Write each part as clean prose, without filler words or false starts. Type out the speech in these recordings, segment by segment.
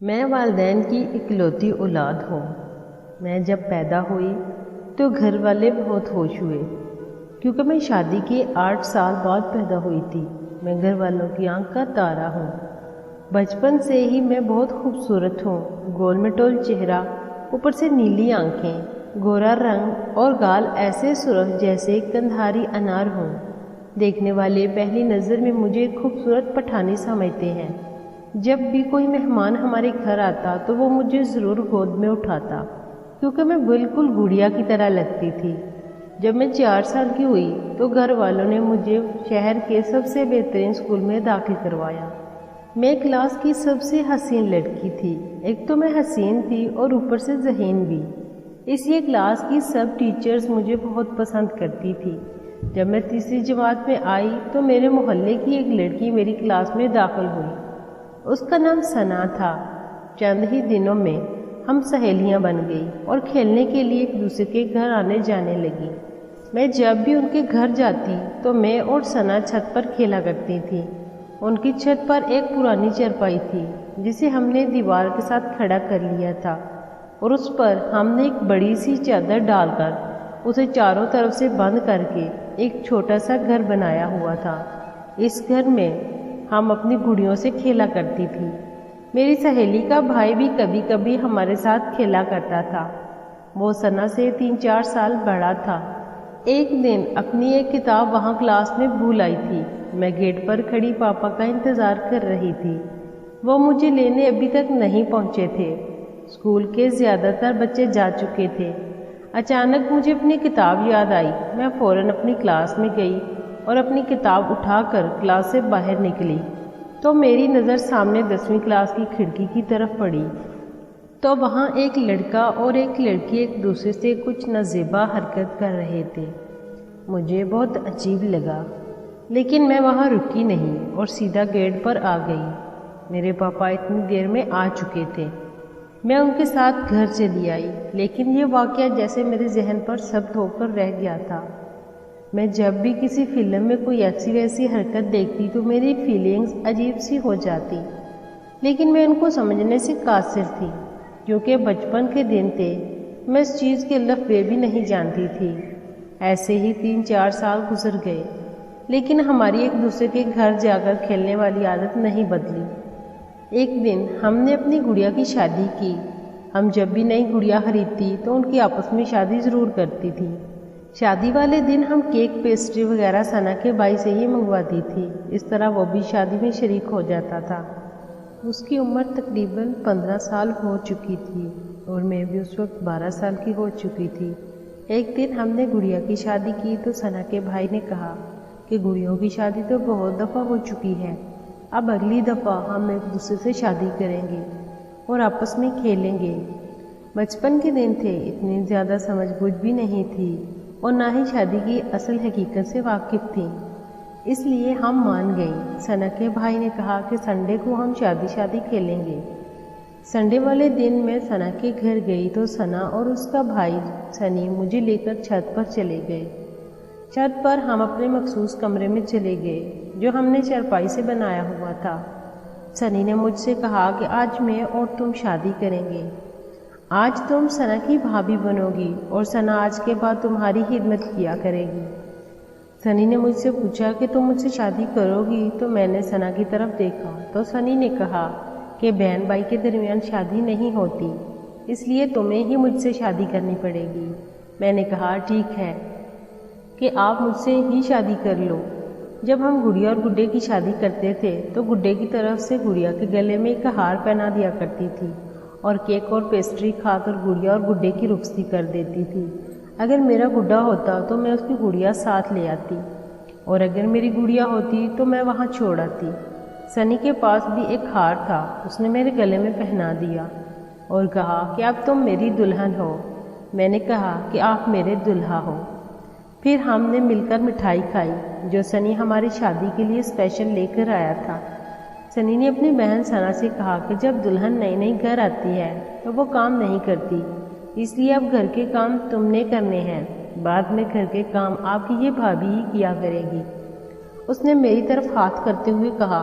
میں والدین کی اکلوتی اولاد ہوں۔ میں جب پیدا ہوئی تو گھر والے بہت خوش ہوئے کیونکہ میں شادی کے 8 سال بعد پیدا ہوئی تھی۔ میں گھر والوں کی آنکھ کا تارا ہوں۔ بچپن سے ہی میں بہت خوبصورت ہوں، گول مٹول چہرہ، اوپر سے نیلی آنکھیں، گورا رنگ اور گال ایسے سرخ جیسے کندھاری انار ہوں۔ دیکھنے والے پہلی نظر میں مجھے ایک خوبصورت پٹھانی سمجھتے ہیں۔ جب بھی کوئی مہمان ہمارے گھر آتا تو وہ مجھے ضرور گود میں اٹھاتا کیونکہ میں بالکل گڑیا کی طرح لگتی تھی۔ جب میں 4 سال کی ہوئی تو گھر والوں نے مجھے شہر کے سب سے بہترین اسکول میں داخل کروایا۔ میں کلاس کی سب سے حسین لڑکی تھی۔ ایک تو میں حسین تھی اور اوپر سے ذہین بھی، اس لیے کلاس کی سب ٹیچرز مجھے بہت پسند کرتی تھی۔ جب میں تیسری جماعت میں آئی تو میرے محلے کی ایک لڑکی میری کلاس میں داخل ہوئی۔ اس کا نام ثنا تھا۔ چند ہی دنوں میں ہم سہیلیاں بن گئی اور کھیلنے کے لیے ایک دوسرے کے گھر آنے جانے لگی۔ میں جب بھی ان کے گھر جاتی تو میں اور ثنا چھت پر کھیلا کرتی تھی۔ ان کی چھت پر ایک پرانی چارپائی تھی جسے ہم نے دیوار کے ساتھ کھڑا کر لیا تھا اور اس پر ہم نے ایک بڑی سی چادر ڈال کر اسے چاروں طرف سے بند کر کے ایک چھوٹا سا گھر بنایا ہوا تھا۔ اس گھر میں ہم اپنی گڑیوں سے کھیلا کرتی تھی۔ میری سہیلی کا بھائی بھی کبھی کبھی ہمارے ساتھ کھیلا کرتا تھا۔ وہ ثنا سے 3-4 سال بڑا تھا۔ ایک دن اپنی ایک کتاب وہاں کلاس میں بھول آئی تھی۔ میں گیٹ پر کھڑی پاپا کا انتظار کر رہی تھی۔ وہ مجھے لینے ابھی تک نہیں پہنچے تھے۔ اسکول کے زیادہ تر بچے جا چکے تھے۔ اچانک مجھے اپنی کتاب یاد آئی۔ میں فوراً اپنی کلاس میں گئی اور اپنی کتاب اٹھا کر کلاس سے باہر نکلی تو میری نظر سامنے 10ویں کلاس کی کھڑکی کی طرف پڑی تو وہاں ایک لڑکا اور ایک لڑکی ایک دوسرے سے کچھ نازیبا حرکت کر رہے تھے۔ مجھے بہت عجیب لگا لیکن میں وہاں رکی نہیں اور سیدھا گیٹ پر آ گئی۔ میرے پاپا اتنی دیر میں آ چکے تھے۔ میں ان کے ساتھ گھر چلی آئی لیکن یہ واقعہ جیسے میرے ذہن پر ثبت ہو کر رہ گیا تھا۔ میں جب بھی کسی فلم میں کوئی ایسی ویسی حرکت دیکھتی تو میری فیلنگز عجیب سی ہو جاتی، لیکن میں ان کو سمجھنے سے قاصر تھی کیونکہ بچپن کے دن تھے۔ میں اس چیز کے الف بے بھی نہیں جانتی تھی۔ ایسے ہی 3-4 سال گزر گئے لیکن ہماری ایک دوسرے کے گھر جا کر کھیلنے والی عادت نہیں بدلی۔ ایک دن ہم نے اپنی گڑیا کی شادی کی۔ ہم جب بھی نئی گڑیا خریدتی تو ان کی آپس میں شادی ضرور کرتی تھی۔ شادی والے دن ہم کیک پیسٹری وغیرہ ثنا کے بھائی سے ہی منگواتی تھی، اس طرح وہ بھی شادی میں شریک ہو جاتا تھا۔ اس کی عمر تقریباً 15 سال ہو چکی تھی اور میں بھی اس وقت 12 سال کی ہو چکی تھی۔ ایک دن ہم نے گڑیا کی شادی کی تو ثنا کے بھائی نے کہا کہ گڑیوں کی شادی تو بہت دفعہ ہو چکی ہے، اب اگلی دفعہ ہم ایک دوسرے سے شادی کریں گے اور آپس میں کھیلیں گے۔ بچپن کے دن تھے، اتنی زیادہ سمجھ بوجھ بھی نہیں تھی اور نہ ہی شادی کی اصل حقیقت سے واقف تھیں، اس لیے ہم مان گئیں۔ ثنا کے بھائی نے کہا کہ سنڈے کو ہم شادی کھیلیں گے۔ سنڈے والے دن میں ثنا کے گھر گئی تو ثنا اور اس کا بھائی سنی مجھے لے کر چھت پر چلے گئے۔ چھت پر ہم اپنے مخصوص کمرے میں چلے گئے جو ہم نے چارپائی سے بنایا ہوا تھا۔ سنی نے مجھ سے کہا کہ آج میں اور تم شادی کریں گے، آج تم ثنا کی بھابھی بنو گی اور ثنا آج کے بعد تمہاری خدمت کیا کرے گی۔ سنی نے مجھ سے پوچھا کہ تم مجھ سے شادی کرو گی تو میں نے ثنا کی طرف دیکھا تو سنی نے کہا کہ بہن بھائی کے درمیان شادی نہیں ہوتی، اس لیے تمہیں ہی مجھ سے شادی کرنی پڑے گی۔ میں نے کہا ٹھیک ہے کہ آپ مجھ سے ہی شادی کر لو۔ جب ہم گڑیا اور گڈے کی شادی کرتے تھے تو گڈے کی طرف سے گڑیا کے گلے میں ایک ہار پہنا دیا کرتی تھی اور کیک اور پیسٹری کھا کر گڑیا اور گڈے کی رخصتی کر دیتی تھی۔ اگر میرا گڈا ہوتا تو میں اس کی گڑیا ساتھ لے آتی اور اگر میری گڑیا ہوتی تو میں وہاں چھوڑ آتی۔ سنی کے پاس بھی ایک ہار تھا، اس نے میرے گلے میں پہنا دیا اور کہا کہ اب تم میری دلہن ہو۔ میں نے کہا کہ آپ میرے دلہا ہو۔ پھر ہم نے مل کر مٹھائی کھائی جو سنی ہماری شادی کے لیے اسپیشل لے کر آیا تھا۔ سنی نے اپنی بہن ثنا سے کہا کہ جب دلہن نئی گھر آتی ہے تو وہ کام نہیں کرتی، اس لیے اب گھر کے کام تم نے کرنے ہیں، بعد میں گھر کے کام آپ کی یہ بھابھی ہی کیا کرے گی۔ اس نے میری طرف ہاتھ کرتے ہوئے کہا۔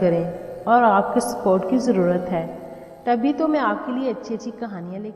کریں، اور آپ کے سپورٹ کی ضرورت ہے، تبھی تو میں آپ کے لیے اچھی اچھی کہانیاں لے